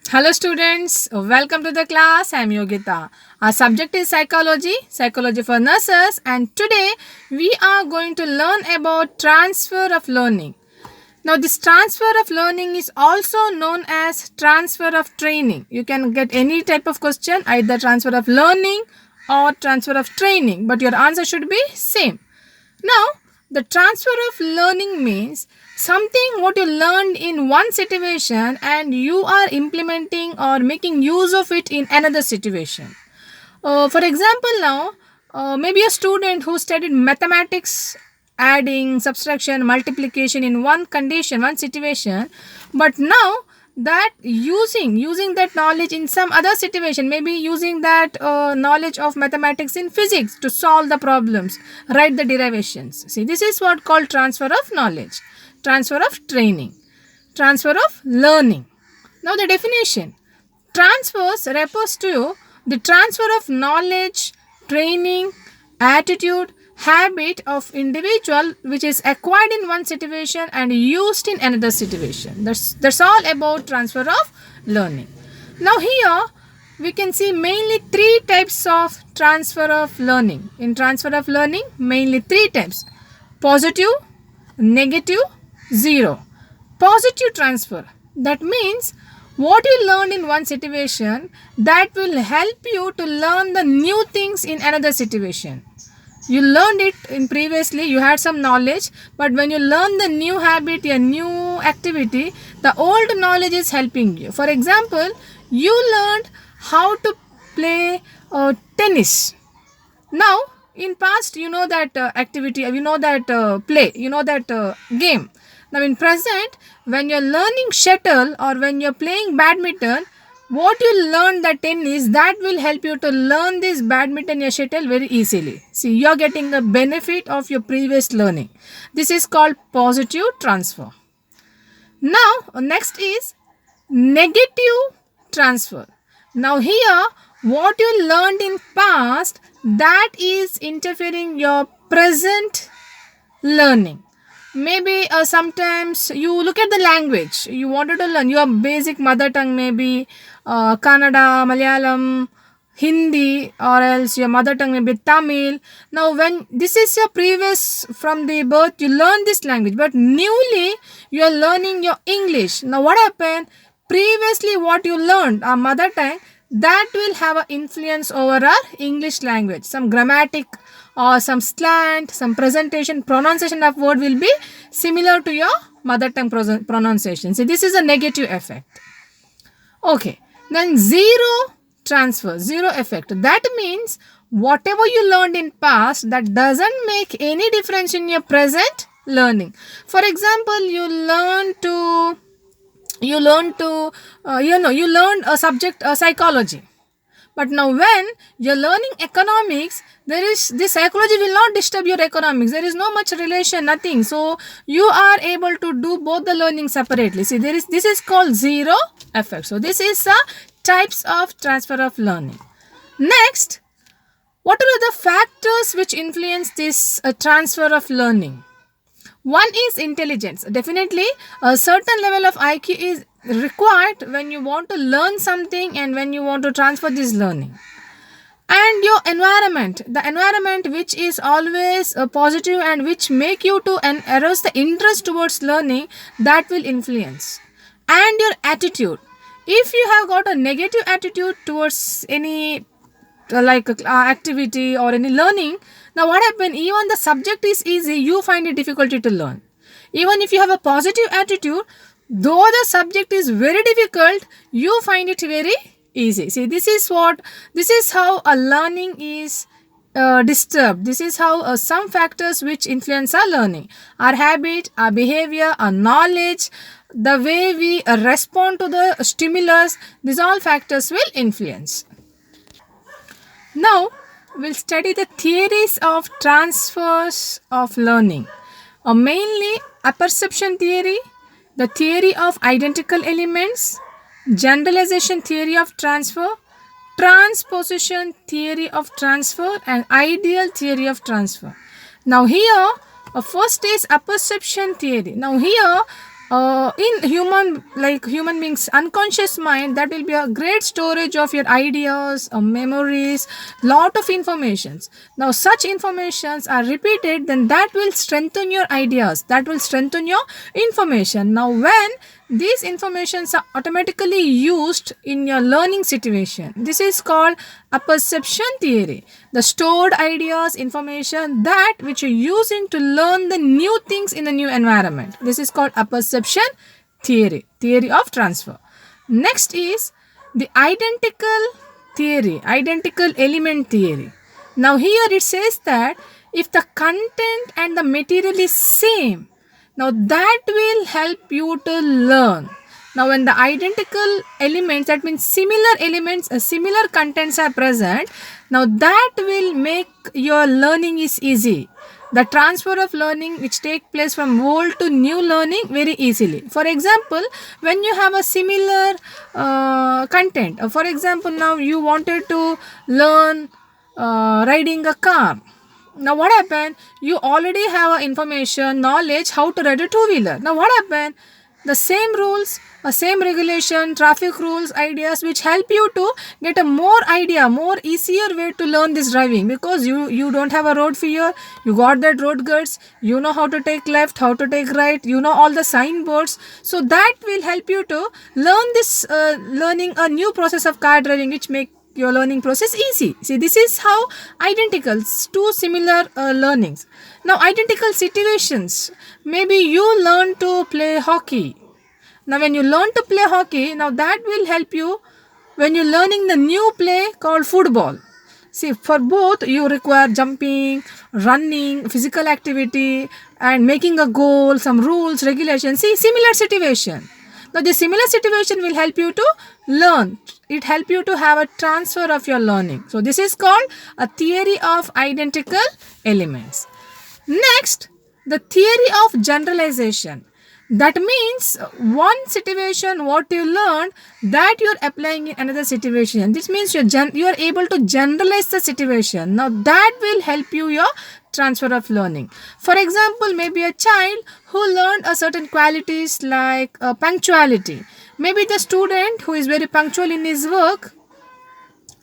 Hello students, welcome to the class. I am Yogita. Our subject is psychology for nurses, and today we are going to learn about transfer of learning. Now this transfer of learning is also known as transfer of training. You can get any type of question, either transfer of learning or transfer of training, but your answer should be same. Now, the transfer of learning means something what you learned in one situation and you are implementing or making use of it in another situation. For example, now maybe a student who studied mathematics, adding, subtraction, multiplication in one condition, one situation, but now that using that knowledge in some other situation, maybe using that knowledge of mathematics in physics to solve the problems, write the derivations. See, this is what called transfer of knowledge, transfer of training, transfer of learning. Now the definition: transfers refers to the transfer of knowledge, training, attitude, habit of individual which is acquired in one situation and used in another situation. That's all about transfer of learning. Now here we can see mainly three types of transfer of learning. In transfer of learning, mainly three types: positive, negative, zero. Positive transfer, that means what you learned in one situation that will help you to learn the new things in another situation. You learned it in previously, you had some knowledge, but when you learn the new habit, a new activity, the old knowledge is helping you. For example, you learned how to play tennis. Now in past you know that activity, you know that play, you know that game. Now in present, when you're learning shuttle or when you're playing badminton, what you learn the tennis, that will help you to learn this badminton or shuttle very easily. See, you're getting the benefit of your previous learning. This is called positive transfer. Now next is negative transfer. Now here what you learned in past, that is interfering your present learning. Maybe sometimes you look at the language you wanted to learn, your basic mother tongue, maybe Kannada, Malayalam, Hindi, or else your mother tongue maybe Tamil. Now when this is your previous, from the birth you learn this language, but newly you are learning your English. Now what happened? Previously what you learned, our mother tongue, that will have an influence over our English language. Some grammatic or some slant, some presentation, pronunciation of word will be similar to your mother tongue pronunciation. So this is a negative effect. Okay, then zero transfer, zero effect. That means whatever you learned in past, that doesn't make any difference in your present learning. For example, you learn to you learned a subject, psychology, but now when you're learning economics, there is this psychology will not disturb your economics. There is no much relation, nothing. So you are able to do both the learning separately. See, this is called zero effect. So this is types of transfer of learning. Next, what are the factors which influence this transfer of learning? One is intelligence. Definitely, a certain level of IQ is required when you want to learn something and when you want to transfer this learning. And your environment, the environment which is always positive and which make you to arouse the interest towards learning, that will influence. And your attitude. If you have got a negative attitude towards any activity or any learning, now what happen, even the subject is easy, you find it difficulty to learn. Even if you have a positive attitude, though the subject is very difficult, you find it very easy. See, this is how a learning is disturbed. This is how some factors which influence our learning, our habit, our behavior, our knowledge, the way we respond to the stimulus, these all factors will influence. Now, we'll study the theories of transfers of learning. Mainly apperception theory, the theory of identical elements, generalization theory of transfer, transposition theory of transfer, and ideal theory of transfer. Now here, first is apperception theory. Now here, in human beings unconscious mind, that will be a great storage of your ideas, memories, lot of informations. Now such informations are repeated, then that will strengthen your ideas, that will strengthen your information. Now when these informations are automatically used in your learning situation, this is called a perception theory. The stored ideas, information that which you're using to learn the new things in the new environment, this is called a perception theory, theory of transfer. Next is the identical theory, identical element theory. Now here it says that if the content and the material is same, now that will help you to learn. Now when the identical elements, that means similar elements, similar contents are present, now that will make your learning is easy. The transfer of learning which take place from old to new learning very easily. For example, when you have a similar content, for example, now you wanted to learn riding a car. Now what happened? You already have information, knowledge how to ride a two-wheeler. Now what happened? The same rules, same regulation, traffic rules, ideas which help you to get a more idea, more easier way to learn this driving, because you don't have a road fear, you got that road guards, you know how to take left, how to take right, you know all the signboards. So that will help you to learn this, learning a new process of car driving, which make your learning process easy. See, this is how identical, two similar learnings. Now identical situations, maybe you learn to play hockey. Now when you learn to play hockey, now that will help you when you're learning the new play called football. See, for both you require jumping, running, physical activity, and making a goal, some rules, regulations. See, similar situation. Now the similar situation will help you to learn. It help you to have a transfer of your learning. So this is called a theory of identical elements. Next, the theory of generalization. That means one situation what you learned, that you are applying in another situation. This means you are able to generalize the situation. Now that will help you your transfer of learning. For example, maybe a child who learned a certain qualities like punctuality. Maybe the student who is very punctual in his work,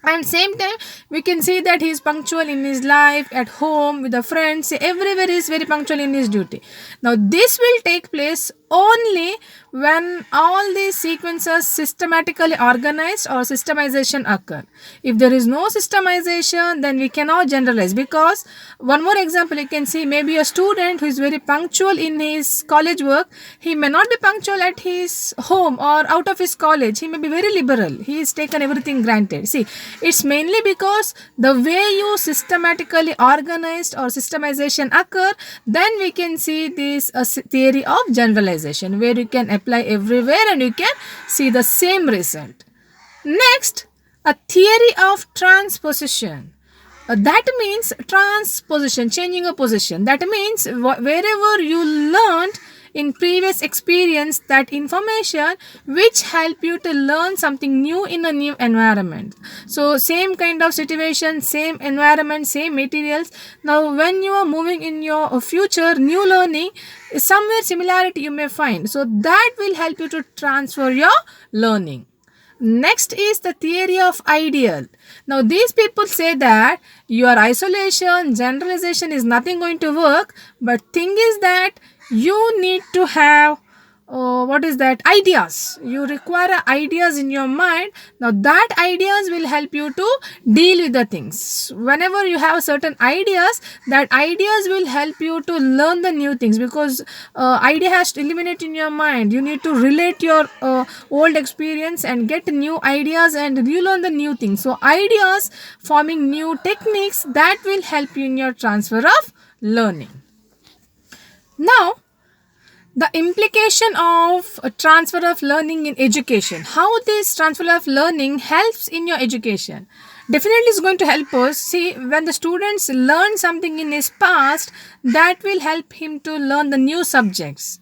and same time we can see that he is punctual in his life, at home, with the friends, everywhere he is very punctual in his duty. Now this will take place only when all these sequences systematically organized or systemization occur. If there is no systemization, then we cannot generalize, because one more example you can see, maybe a student who is very punctual in his college work, he may not be punctual at his home or out of his college. He may be very liberal, he is taken everything granted. See, it's mainly because the way you systematically organized or systemization occur, then we can see this theory of generalization, where you can apply everywhere and you can see the same result. Next, a theory of transposition. That means transposition, changing a position. That means wherever you learned in previous experience that information which help you to learn something new in a new environment. So same kind of situation, same environment, same materials. Now when you are moving in your future new learning, somewhere similarity you may find. So that will help you to transfer your learning. Next is the theory of ideal. Now these people say that your isolation, generalization is nothing going to work, but thing is that you need to have ideas. You require ideas in your mind. Now that ideas will help you to deal with the things. Whenever you have certain ideas, that ideas will help you to learn the new things, because idea has to eliminate in your mind. You need to relate your old experience and get new ideas, and you learn the new things. So ideas forming new techniques, that will help you in your transfer of learning. Now, the implication of a transfer of learning in education. How this transfer of learning helps in your education? Definitely is going to help us. See, when the students learn something in his past, that will help him to learn the new subjects.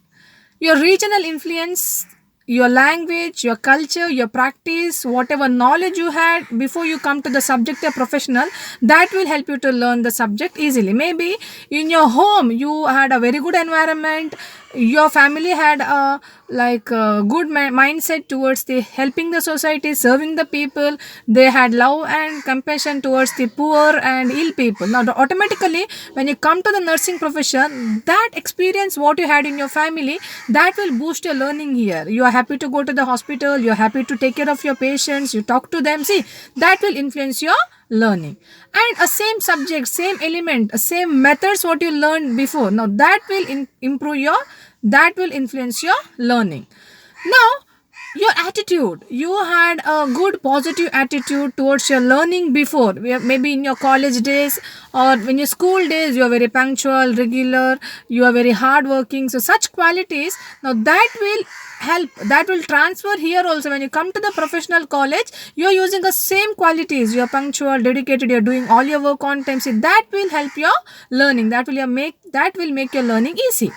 Your regional influence, your language, your culture, your practice, whatever knowledge you had before you come to the subject or professional, that will help you to learn the subject easily. Maybe in your home you had a very good environment, your family had a good mindset towards the helping the society, serving the people. They had love and compassion towards the poor and ill people. Now automatically when you come to the nursing profession, that experience what you had in your family, that will boost your learning here. You are happy to go to the hospital, you are happy to take care of your patients, you talk to them. See, that will influence your learning. And a same subject, same element, same methods what you learned before, now that will improve your, that will influence your learning. Now your attitude, you had a good positive attitude towards your learning before, maybe in your college days or in your school days, you are very punctual, regular, you are very hardworking. So such qualities, now that will help, that will transfer here also. When you come to the professional college, you are using the same qualities, you are punctual, dedicated, you are doing all your work on time. See, that will help your learning, that will make your learning easy.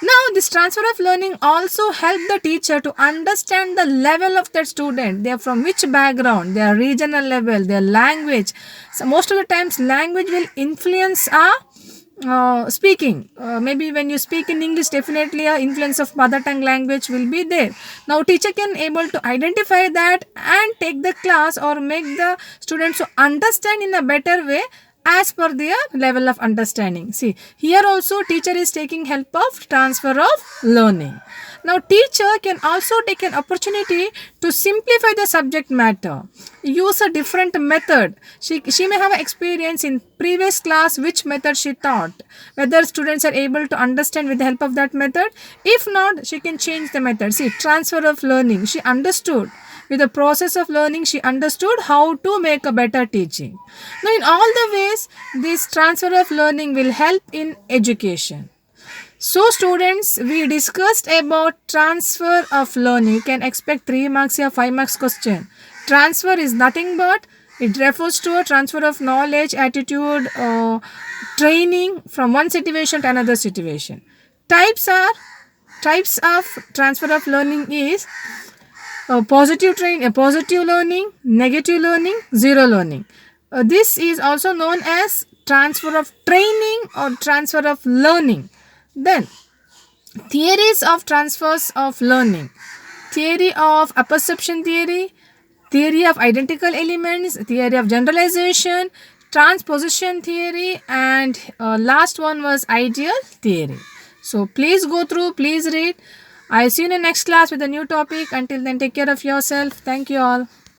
Now, this transfer of learning also help the teacher to understand the level of that student. They are from which background, their regional level, their language. So most of the times, language will influence our speaking. Maybe when you speak in English, definitely a influence of mother tongue language will be there. Now, teacher can able to identify that and take the class or make the students to understand in a better way as per their level of understanding. See, here also teacher is taking help of transfer of learning. Now teacher can also take an opportunity to simplify the subject matter, use a different method. She may have experience in previous class which method she taught, whether students are able to understand with the help of that method. If not, she can change the method. See, transfer of learning, she understood. With the process of learning, she understood how to make a better teaching. Now, in all the ways, this transfer of learning will help in education. So, students, we discussed about transfer of learning. You can expect 3 marks or 5 marks question. Transfer is nothing but it refers to a transfer of knowledge, attitude, training from one situation to another situation. Types of transfer of learning is positive learning, negative learning, zero learning. This is also known as transfer of training or transfer of learning. Then theories of transfers of learning: theory of apperception theory, theory of identical elements, theory of generalization, transposition theory, and last one was ideal theory. So please go through, please read. I'll see you in the next class with a new topic. Until then, take care of yourself. Thank you all.